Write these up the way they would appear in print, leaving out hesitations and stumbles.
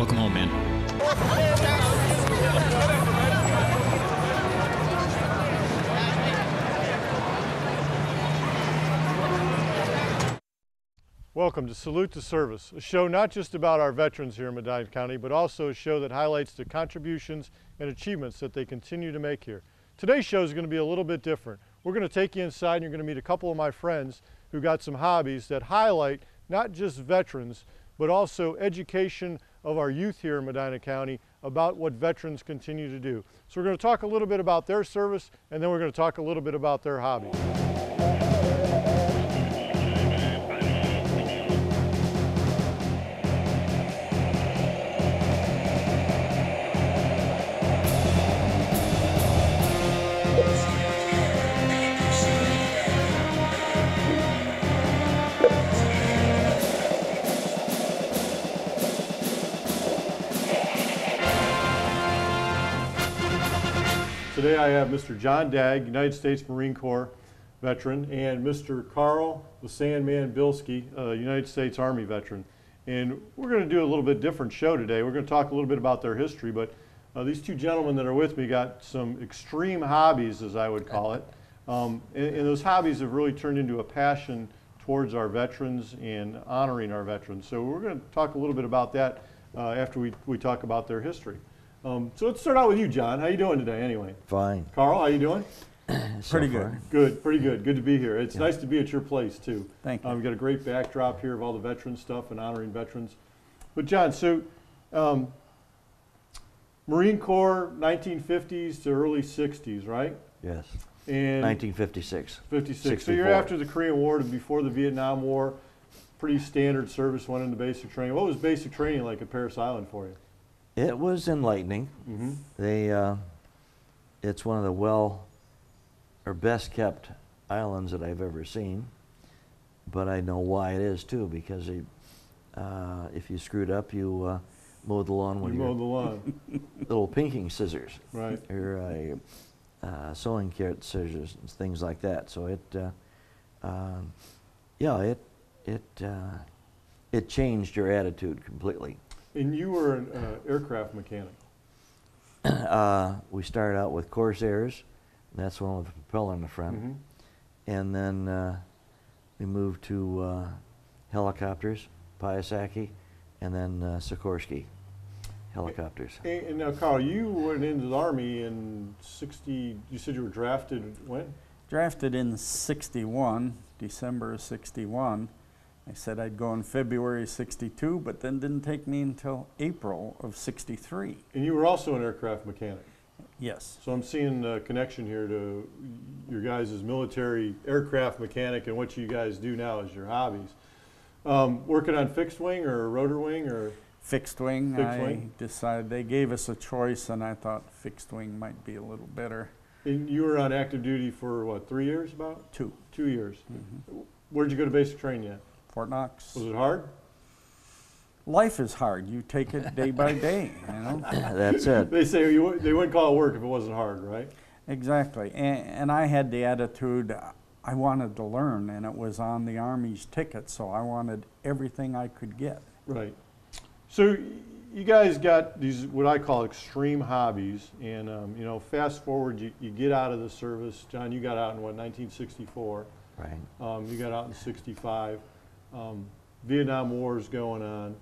Welcome home, man. Welcome to Salute to Service, a show not just about our veterans here in Medina County, but also a show that highlights the contributions and achievements that they continue to make here. Today's show is going to be a little bit different. We're going to take you inside and you're going to meet a couple of my friends who got some hobbies that highlight not just veterans, but also education of our youth here in Medina County about what veterans continue to do. So we're going to talk a little bit about their service, and then we're going to talk a little bit about their hobbies. Today I have Mr. John Dague, United States Marine Corps veteran, and Mr. Carl the Sandman Bilski, United States Army veteran. And we're going to do a little bit different show today. We're going to talk a little bit about their history, but these two gentlemen that are with me got some extreme hobbies, as I would call it. And those hobbies have really turned into a passion towards our veterans and honoring our veterans. So we're going to talk a little bit about that after we talk about their history. So let's start out with you, John. How you doing today, anyway? Fine. Carl, how you doing? Pretty good. Good, pretty good. Good to be here. It's nice to be at your place, too. Thank you. We've got a great backdrop here of all the veteran stuff and honoring veterans. But John, so Marine Corps, 1950s to early 60s, right? Yes. And 1956. 56. So you're after the Korean War to before the Vietnam War. Pretty standard service, went into basic training. What was basic training like at Parris Island for you? It was enlightening. Mm-hmm. It's one of the best kept islands that I've ever seen. But I know why it is too, because if you screwed up, you mowed the lawn with your little pinking scissors, right? Or sewing kit scissors and things like that. So it changed your attitude completely. And you were an aircraft mechanic. We started out with Corsairs, and that's one with the propeller in the front. Mm-hmm. And then we moved to helicopters, Piasecki, and then Sikorsky helicopters. And now, Carl, you went into the Army in 60, you said you were drafted when? Drafted in 61, December of 61. I said I'd go in February of 62, but then didn't take me until April of 63. And you were also an aircraft mechanic. Yes. So I'm seeing a connection here to your guys' military aircraft mechanic and what you guys do now as your hobbies. Working on fixed wing or rotor wing or? Fixed wing. Fixed wing? I decided they gave us a choice, and I thought fixed wing might be a little better. And you were on active duty for what, 3 years about? 2. 2 years. Mm-hmm. Where'd you go to basic training at? Fort Knox. Was it hard? Life is hard. You take it day by day, you know? That's it. They say they wouldn't call it work if it wasn't hard, right? Exactly. And I had the attitude, I wanted to learn, and it was on the Army's ticket, so I wanted everything I could get. Right. So you guys got these, what I call extreme hobbies, and you know, fast forward, you get out of the service. John, you got out in what, 1964? Right. You got out in 65. Vietnam War is going on.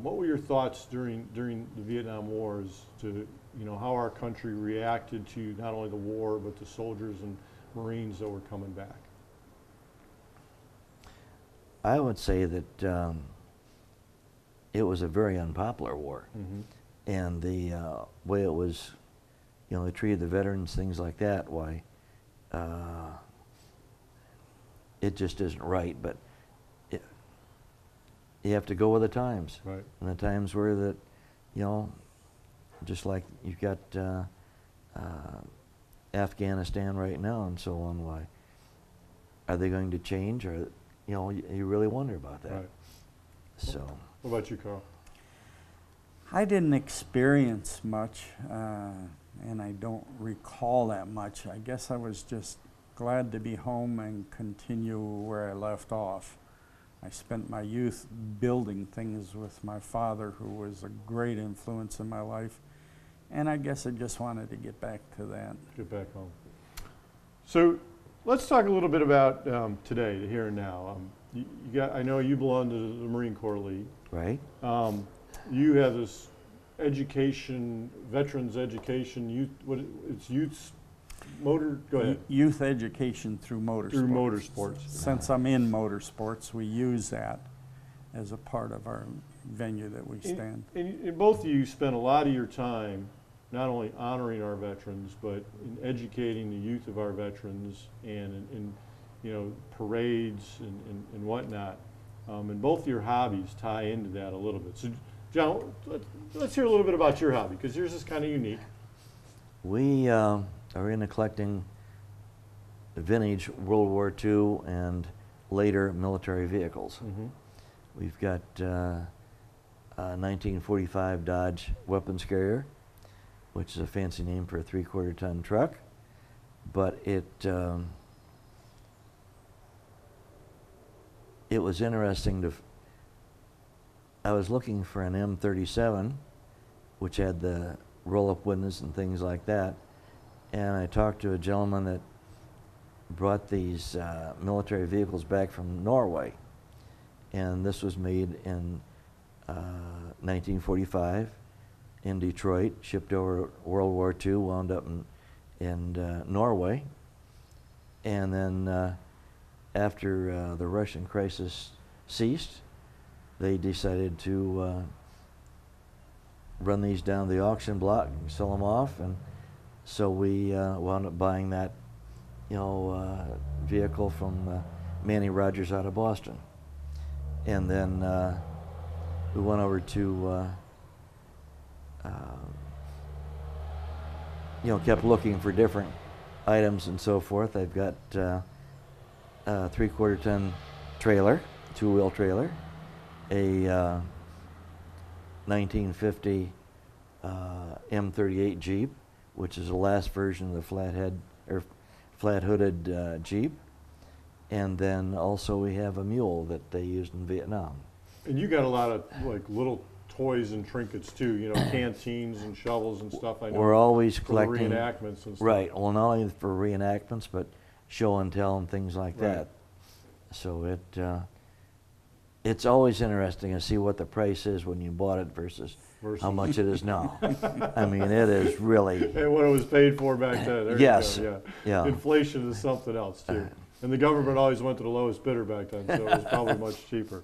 What were your thoughts during the Vietnam Wars to, you know, how our country reacted to not only the war, but the soldiers and Marines that were coming back? I would say that it was a very unpopular war. Mm-hmm. And the way it was, you know, they treated the veterans, things like that, why, it just isn't right. But you have to go with the times. Right. And the times were that, you know, just like you've got Afghanistan right now and so on, why, are they going to change? Or, you know, you really wonder about that. Right. So. What about you, Carl? I didn't experience much, and I don't recall that much. I guess I was just glad to be home and continue where I left off. I spent my youth building things with my father, who was a great influence in my life. And I guess I just wanted to get back to that. Get back home. So let's talk a little bit about today, the here and now. I know you belong to the Marine Corps League. Right. You have this education, veterans education, youth motor, go ahead. Youth education through motorsports. Through motorsports. Since I'm in motorsports, we use that as a part of our venue that we stand. And both of you spend a lot of your time not only honoring our veterans, but in educating the youth of our veterans and in you know, parades and whatnot. And both of your hobbies tie into that a little bit. So, John, let's hear a little bit about your hobby, because yours is kind of unique. We are into collecting vintage World War II and later military vehicles. Mm-hmm. We've got a 1945 Dodge weapons carrier, which is a fancy name for a 3/4 ton truck, but it was interesting to. I was looking for an M37, which had the roll-up windows and things like that, and I talked to a gentleman that brought these military vehicles back from Norway, and this was made in 1945 in Detroit, shipped over World War II, wound up in Norway, and then after the Russian crisis ceased, they decided to run these down the auction block and sell them off, and so we wound up buying that, you know, vehicle from Manny Rogers out of Boston, and then we went over to you know, kept looking for different items and so forth. I've got a 3/4 ton trailer, 2-wheel trailer, a 1950 M38 Jeep, which is the last version of the flat-hooded Jeep, and then also we have a mule that they used in Vietnam. And you got a lot of like little toys and trinkets too, you know, canteens and shovels and stuff. I know we're always for collecting reenactments and stuff. Right. Well, not only for reenactments, but show and tell and things like Right. that. So it's always interesting to see what the price is when you bought it versus how much it is now. I mean, it is really. And what it was paid for back then. There Yes. You go, Yeah. Inflation is something else too. And the government always went to the lowest bidder back then, so it was probably much cheaper.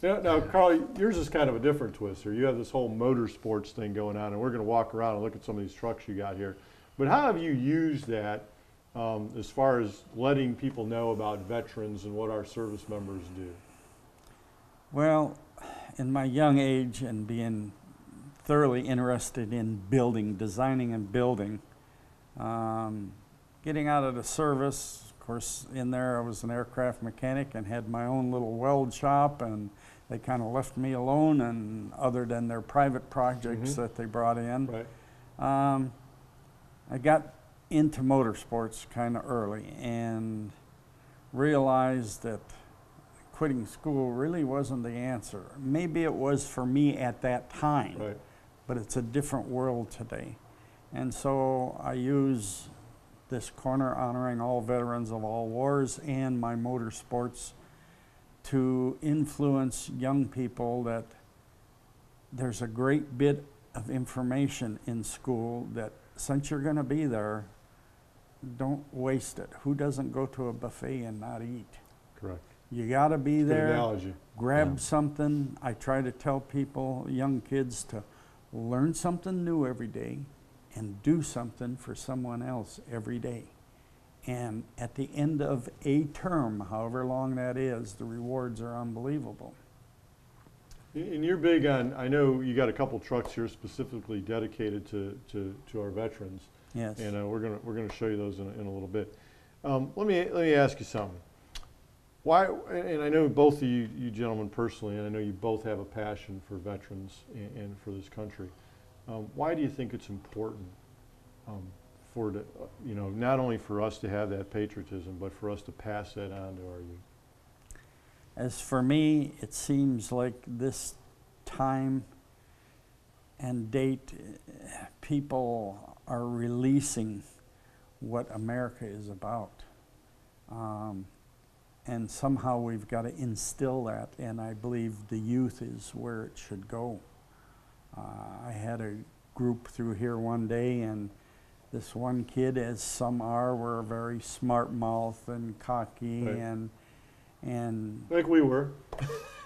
Now, Carl, yours is kind of a different twist here. You have this whole motorsports thing going on, and we're going to walk around and look at some of these trucks you got here. But how have you used that as far as letting people know about veterans and what our service members do? Well, in my young age and being thoroughly interested in building, designing and building, getting out of the service, of course, in there I was an aircraft mechanic and had my own little weld shop, and they kind of left me alone, and other than their private projects that they brought in. Right. I got into motorsports kind of early and realized that quitting school really wasn't the answer. Maybe it was for me at that time, Right. but it's a different world today. And so I use this corner honoring all veterans of all wars and my motorsports to influence young people that there's a great bit of information in school that since you're going to be there, don't waste it. Who doesn't go to a buffet and not eat? Correct. You got to be Good there. analogy. Grab something. I try to tell people, young kids, to learn something new every day and do something for someone else every day. And at the end of a term, however long that is, the rewards are unbelievable. And you're big on, I know you got a couple trucks here specifically dedicated to our veterans. Yes. And we're gonna show you those in a little bit. Let me ask you something. Why? And I know both of you gentlemen personally, and I know you both have a passion for veterans and for this country. Why do you think it's important for the, you know, not only for us to have that patriotism, but for us to pass that on to our youth? As for me, it seems like this time and date, people are releasing what America is about. And somehow we've got to instill that, and I believe the youth is where it should go. I had a group through here one day, and this one kid, as some are, were very smart mouth and cocky, Right. and Like we were.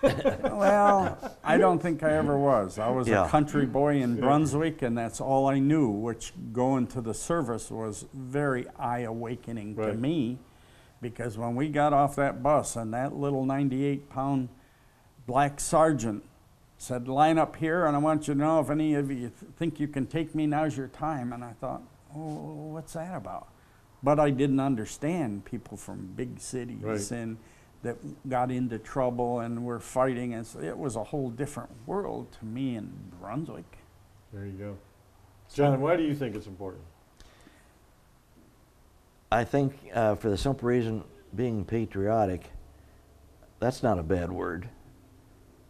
well, I don't think I ever was. I was Yeah. a country boy in Yeah. Brunswick, and that's all I knew, which going to the service was very eye-awakening to Right. me, because when we got off that bus and that little 98-pound black sergeant said, line up here, and I want you to know if any of you think you can take me, now's your time. And I thought, oh, what's that about? But I didn't understand people from big cities Right. and that got into trouble and were fighting. And so it was a whole different world to me in Brunswick. There you go. John, why do you think it's important? I think for the simple reason, being patriotic, that's not a bad word.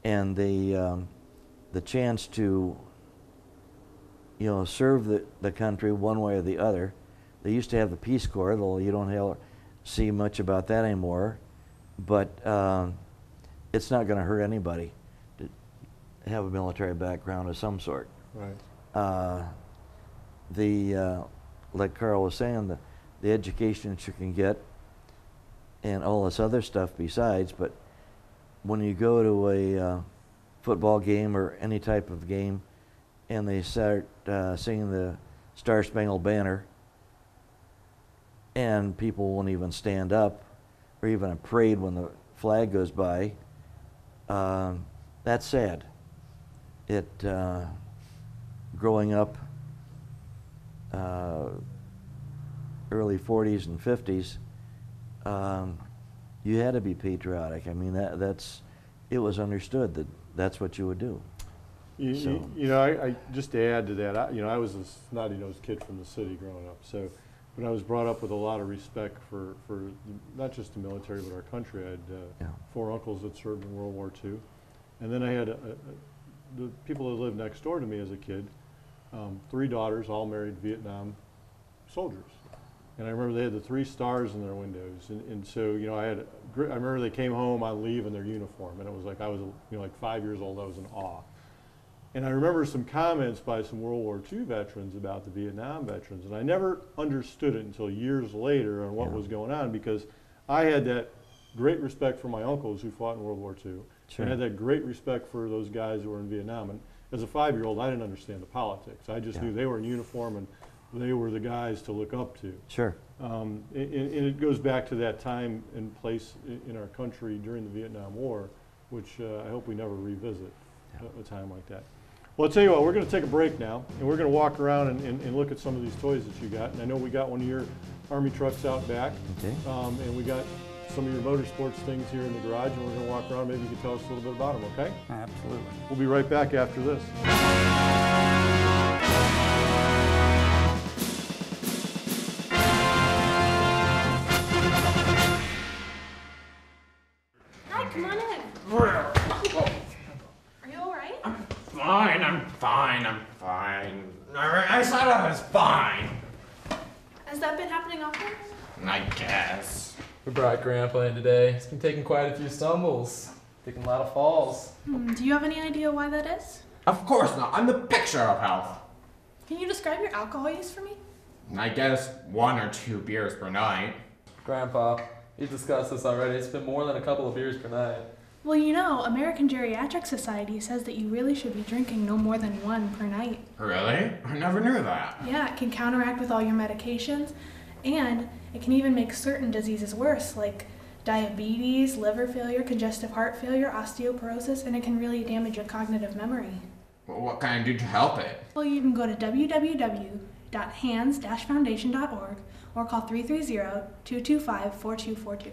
And the chance to, serve the country one way or the other. They used to have the Peace Corps, though you don't see much about that anymore. But it's not going to hurt anybody to have a military background of some sort. Right. Like Carl was saying, the education that you can get and all this other stuff besides, but when you go to a football game or any type of game and they start singing the Star Spangled Banner and people won't even stand up or even a parade when the flag goes by, that's sad. Growing up early 40s and 50s, you had to be patriotic. I mean, it was understood that that's what you would do. I just to add to that, I was a snotty-nosed kid from the city growing up, but I was brought up with a lot of respect for not just the military but our country. I had 4 uncles that served in World War II, and then I had the people that lived next door to me as a kid, 3 daughters, all married Vietnam soldiers. And I remember they had the 3 stars in their windows, and so I remember they came home on leave in their uniform, and it was like I was like 5 years old. I was in awe. And I remember some comments by some World War II veterans about the Vietnam veterans, and I never understood it until years later on what was going on, because I had that great respect for my uncles who fought in World War II, Sure. and I had that great respect for those guys who were in Vietnam. And as a 5-year-old, I didn't understand the politics. I just knew they were in uniform and they were the guys to look up to. Sure. And it goes back to that time and place in our country during the Vietnam War, which I hope we never revisit a time like that. Well, I'll tell you what, we're going to take a break now, and we're going to walk around and look at some of these toys that you got. And I know we got one of your Army trucks out back, Okay. and we got some of your motorsports things here in the garage, and we're going to walk around. Maybe you can tell us a little bit about them, okay? Absolutely. We'll be right back after this. Hi, come on in. Are you all right? I'm fine. I said I was fine. Has that been happening often? I guess. We brought Grandpa in today. He's been taking quite a few stumbles, taking a lot of falls. Do you have any idea why that is? Of course not. I'm the picture of health. Can you describe your alcohol use for me? I guess 1 or 2 beers per night. Grandpa, you discussed this already. It's been more than a couple of beers per night. Well, American Geriatric Society says that you really should be drinking no more than 1 per night. Really? I never knew that. Yeah, it can counteract with all your medications, and it can even make certain diseases worse, like diabetes, liver failure, congestive heart failure, osteoporosis, and it can really damage your cognitive memory. Well, what can I do to help it? Well, you can go to www.hands-foundation.org or call 330-225-4242.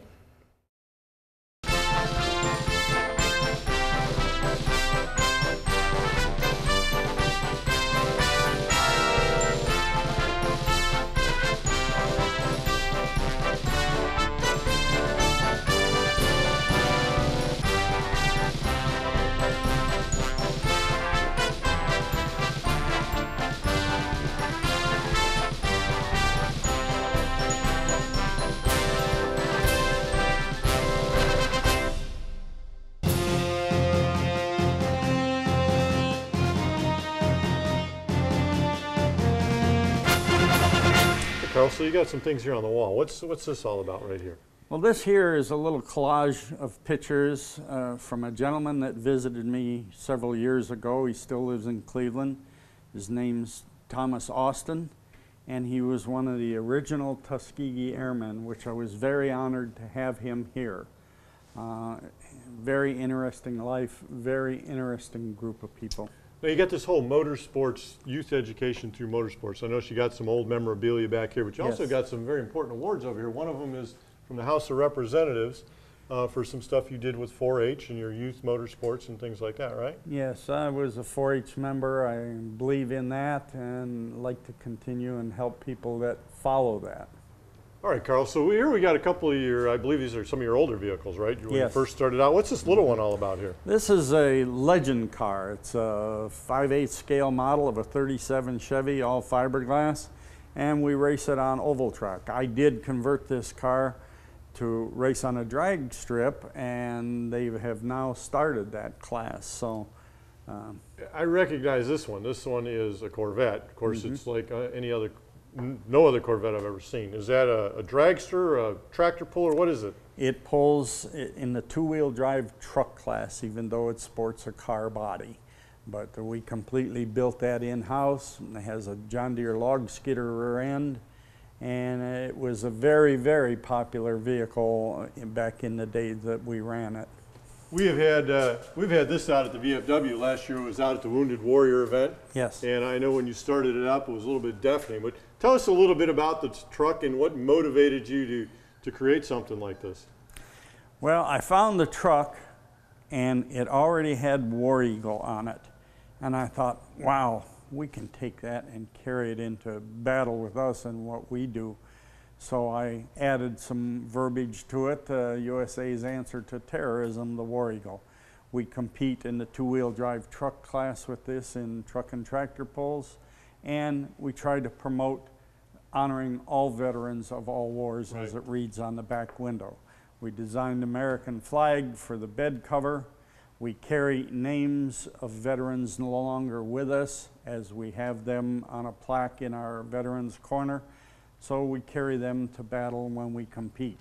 Carl, so you got some things here on the wall. What's this all about right here? Well, this here is a little collage of pictures from a gentleman that visited me several years ago. He still lives in Cleveland. His name's Thomas Austin, and he was one of the original Tuskegee Airmen, which I was very honored to have him here. Very interesting life, very interesting group of people. Now you got this whole motorsports, youth education through motorsports. I know you got some old memorabilia back here, but you also Yes. got some very important awards over here. One of them is from the House of Representatives for some stuff you did with 4-H and your youth motorsports and things like that, right? Yes, I was a 4-H member. I believe in that and like to continue and help people that follow that. All right, Carl, so here we got a couple of your, I believe these are some of your older vehicles, right? When you Yes. first started out. What's this little one all about here? This is a legend car. It's a 5/8 scale model of a 37 Chevy, all fiberglass, and we race it on oval track. I did convert this car to race on a drag strip, and they have now started that class. So I recognize this one. This one is a Corvette. Of course, it's like no other Corvette I've ever seen. Is that a dragster, a tractor puller? What is it? it pulls in the two-wheel drive truck class, even though it sports a car body. But we completely built that in-house. It has a John Deere log skidder rear end, and it was a very, very popular vehicle back in the days that we ran it. We've had this out at the VFW. Last year it was out at the Wounded Warrior event. Yes. And I know when you started it up, it was a little bit deafening. But tell us a little bit about the truck and what motivated you to create something like this. Well, I found the truck, and it already had War Eagle on it. And I thought, wow, we can take that and carry it into battle with us and what we do. So I added some verbiage to it, USA's answer to terrorism, the War Eagle. We compete in the two-wheel drive truck class with this in truck and tractor pulls, and we try to promote honoring all veterans of all wars, as it reads on the back window. We designed the American flag for the bed cover. We carry names of veterans no longer with us, as we have them on a plaque in our Veterans Corner. So we carry them to battle when we compete.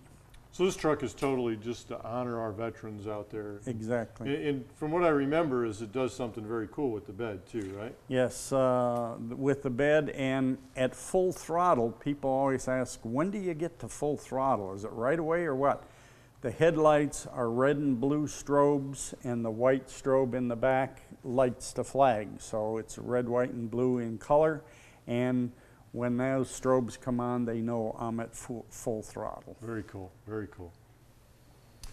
So this truck is totally just to honor our veterans out there. Exactly. And from what I remember is it does something very cool with the bed too, right? Yes, with the bed and at full throttle, people always ask, when do you get to full throttle? Is it right away or what? The headlights are red and blue strobes, and the white strobe in the back lights the flag. So it's red, white, and blue in color. And when those strobes come on, they know I'm at full throttle. Very cool, very cool.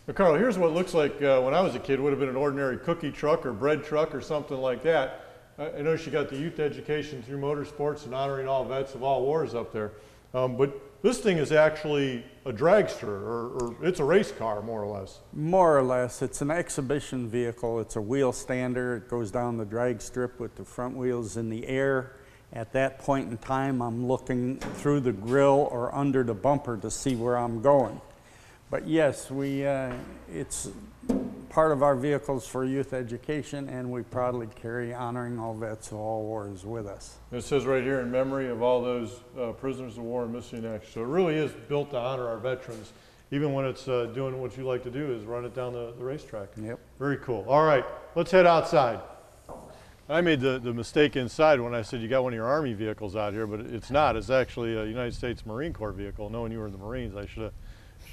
Now, Carl, here's what it looks like when I was a kid. Would have been an ordinary cookie truck or bread truck or something like that. I noticed you got the youth education through motorsports and honoring all vets of all wars up there. But this thing is actually a dragster, or it's a race car, more or less. More or less. It's an exhibition vehicle. It's a wheel stander. It goes down the drag strip with the front wheels in the air. At that point in time, I'm looking through the grill or under the bumper to see where I'm going. But yes, it's part of our vehicles for youth education, and we proudly carry honoring all vets of all wars with us. It says right here, in memory of all those prisoners of war and missing in action. So it really is built to honor our veterans, even when it's doing what you like to do, is run it down the racetrack. Yep. Very cool. All right, let's head outside. I made the mistake inside when I said you got one of your Army vehicles out here, but it's not. It's actually a United States Marine Corps vehicle. Knowing you were in the Marines, I should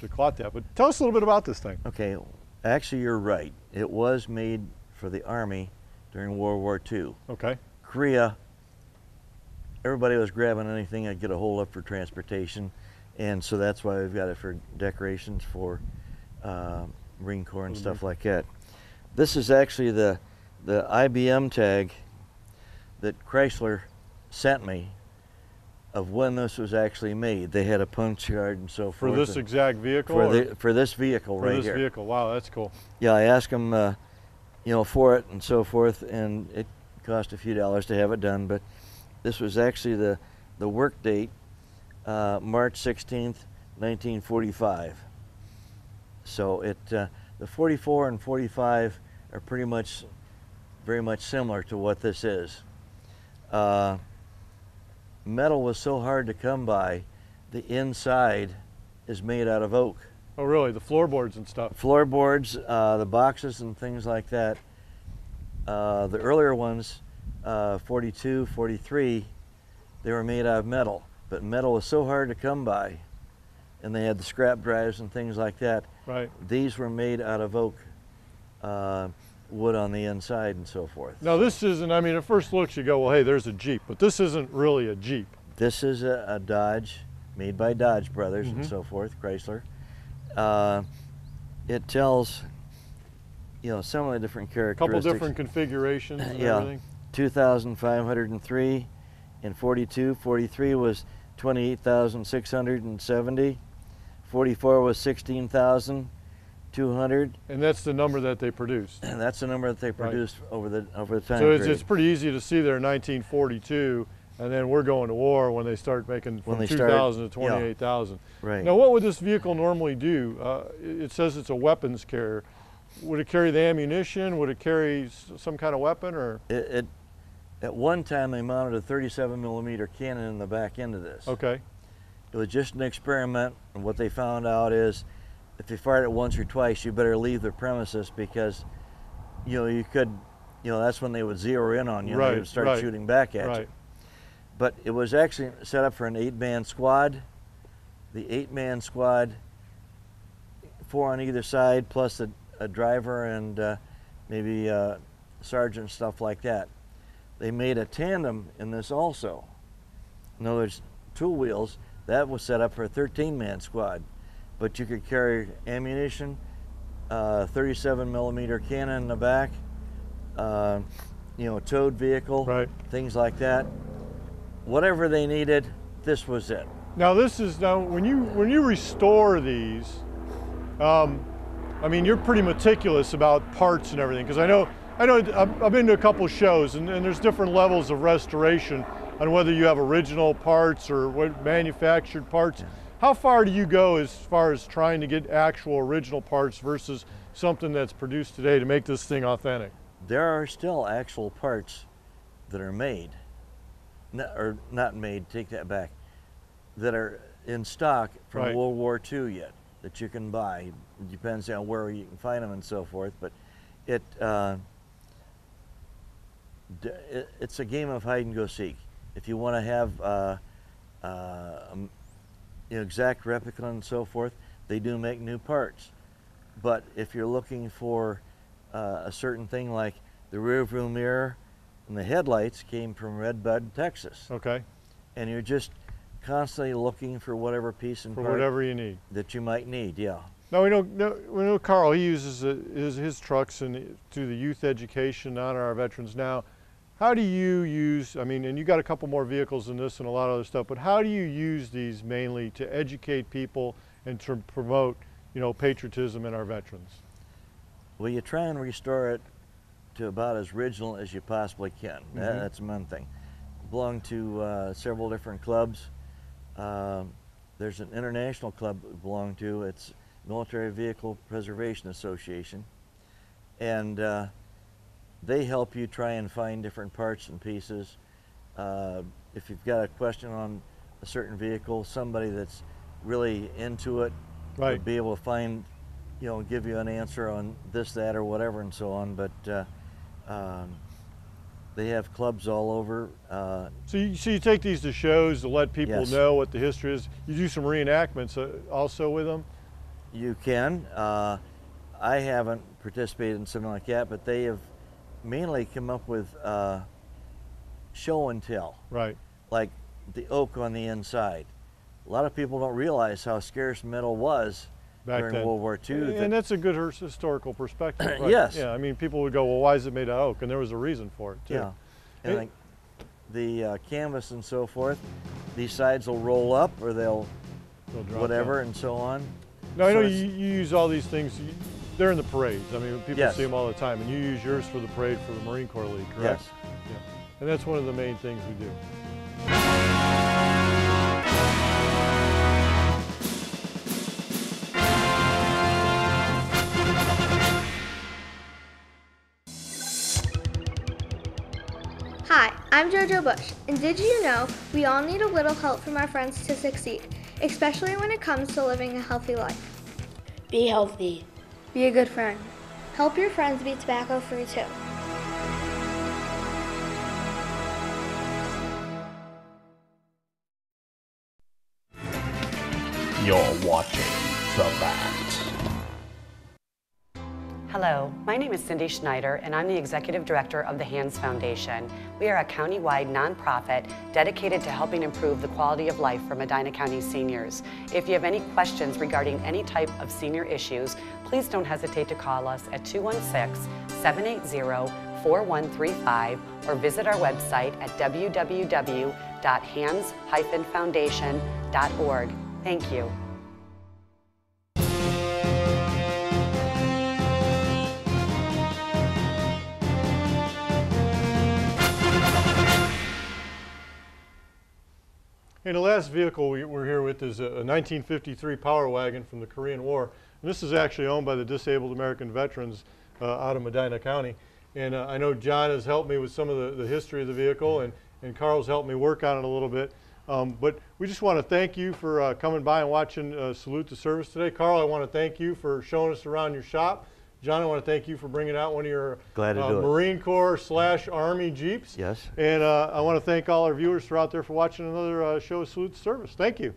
have caught that. But tell us a little bit about this thing. Okay, actually you're right. It was made for the Army during World War II. Okay. Korea, everybody was grabbing anything I'd get a hold of for transportation, and so that's why we've got it for decorations for Marine Corps and stuff like that. This is actually the IBM tag that Chrysler sent me of when this was actually made. They had a punch card and so forth. For this exact vehicle? For this vehicle right here. For this vehicle, wow, that's cool. Yeah, I asked them, for it and so forth, and it cost a few dollars to have it done, but this was actually the work date, March 16th, 1945. So the 44 and 45 are pretty much very much similar to what this is. Metal was so hard to come by the inside is made out of oak. Oh, really? The floorboards and stuff. Floorboards, the boxes and things like that. The earlier ones, 42, 43, they were made out of metal. But metal was so hard to come by, and they had the scrap drives and things like that. Right. These were made out of oak, wood on the inside and so forth. Now this isn't, I mean, at first looks you go, well, hey, there's a Jeep, but this isn't really a Jeep. This is a Dodge, made by Dodge Brothers and so forth, Chrysler. It tells, you know, some of the different A characteristics. couple different configurations and Yeah. everything. 2,503 and 42. 43 was 28,670. 44 was 16,200. And that's the number that they produced. And that's the number that they produced over the time So period. it's pretty easy to see there in 1942, and then we're going to war when they start making When from they start- 2,000 to 28,000. Right. Now, what would this vehicle normally do? It says it's a weapons carrier. Would it carry the ammunition? Would it carry some kind of weapon, or? At one time, they mounted a 37 millimeter cannon in the back end of this. Okay. It was just an experiment, and what they found out is if you fired it once or twice, you better leave the premises because, you know, you could, you know, that's when they would zero in on you and Right, they would start right, shooting back at you. Right. But it was actually set up for an 8-man squad. The 8-man squad, 4 on either side, plus a driver and maybe sergeant, stuff like that. They made a tandem in this also. In other words, 2 wheels. That was set up for a 13-man squad. But you could carry ammunition, 37 millimeter cannon in the back, you know, towed vehicle, Right. things like that. Whatever they needed, this was it. Now this is when you restore these. I mean, you're pretty meticulous about parts and everything, because I know I've been to a couple shows, and there's different levels of restoration on whether you have original parts or what manufactured parts. Yeah. How far do you go as far as trying to get actual original parts versus something that's produced today to make this thing authentic? There are still actual parts that are made, or not made, take that back, that are in stock from Right. World War II yet that you can buy. It depends on where you can find them and so forth, but it's a game of hide and go seek. If you want to have you know, exact replica and so forth, they do make new parts. But if you're looking for a certain thing like the rear view mirror and the headlights came from Red Bud, Texas, Okay. and you're just constantly looking for whatever piece and For part whatever you need. that you might need. Yeah. Now we know Carl. He uses his trucks and to the youth education, honor our veterans. Now, how do you use? I mean, and you got a couple more vehicles than this and a lot of other stuff. But how do you use these mainly to educate people and to promote, you know, patriotism in our veterans? Well, you try and restore it to about as original as you possibly can. That's one thing. Belong to several different clubs. There's an international club we belong to. It's Military Vehicle Preservation Association, and they help you try and find different parts and pieces. If you've got a question on a certain vehicle, somebody that's really into it Right. would be able to find, you know, give you an answer on this, that, or whatever, and so on. But they have clubs all over. So you take these to shows to let people Yes. know what the history is. You do some reenactments also with them. You can. I haven't participated in something like that, but they have mainly come up with show and tell, Right. like the oak on the inside. A lot of people don't realize how scarce metal was Back during then. World War II. And that's a good historical perspective. Right? Yes. Yeah. I mean, people would go, well, why is it made out of oak? And there was a reason for it too. Yeah. And It- like the canvas and so forth, these sides will roll up or they'll They'll drop whatever down. and so on. Now, I know So you it's- use all these things. They're in the parades. I mean, people Yes. see them all the time, and you use yours for the parade for the Marine Corps League, correct? Yes. Yeah. And that's one of the main things we do. Hi, I'm JoJo Bush, and did you know we all need a little help from our friends to succeed? especially when it comes to living a healthy life. Be healthy. Be a good friend. Help your friends be tobacco-free too. You're watching The Bat. Hello, my name is Cindy Schneider, and I'm the Executive Director of the Hands Foundation. We are a county-wide nonprofit dedicated to helping improve the quality of life for Medina County seniors. If you have any questions regarding any type of senior issues, please don't hesitate to call us at 216-780-4135 or visit our website at www.hands-foundation.org. Thank you. And the last vehicle we're here with is a 1953 Power Wagon from the Korean War. And this is actually owned by the Disabled American Veterans out of Medina County. And I know John has helped me with some of the history of the vehicle, and Carl's helped me work on it a little bit. But we just want to thank you for coming by and watching Salute to Service today. Carl, I want to thank you for showing us around your shop. John, I want to thank you for bringing out one of your Marine Corps / Army Jeeps. Yes. And I want to thank all our viewers who are out there for watching another show of Salute to Service. Thank you.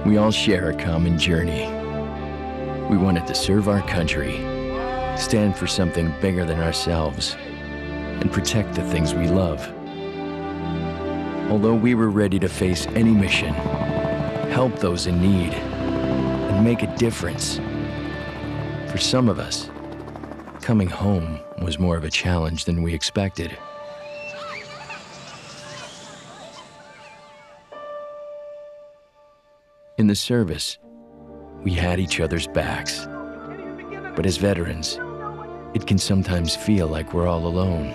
We all share a common journey. We wanted to serve our country, stand for something bigger than ourselves, and protect the things we love. Although we were ready to face any mission, help those in need, and make a difference, for some of us, coming home was more of a challenge than we expected. In the service, we had each other's backs. But as veterans, it can sometimes feel like we're all alone,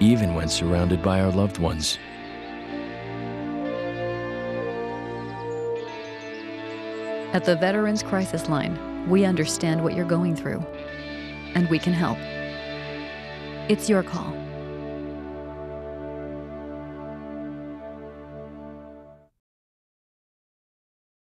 even when surrounded by our loved ones. At the Veterans Crisis Line, we understand what you're going through, and we can help. It's your call.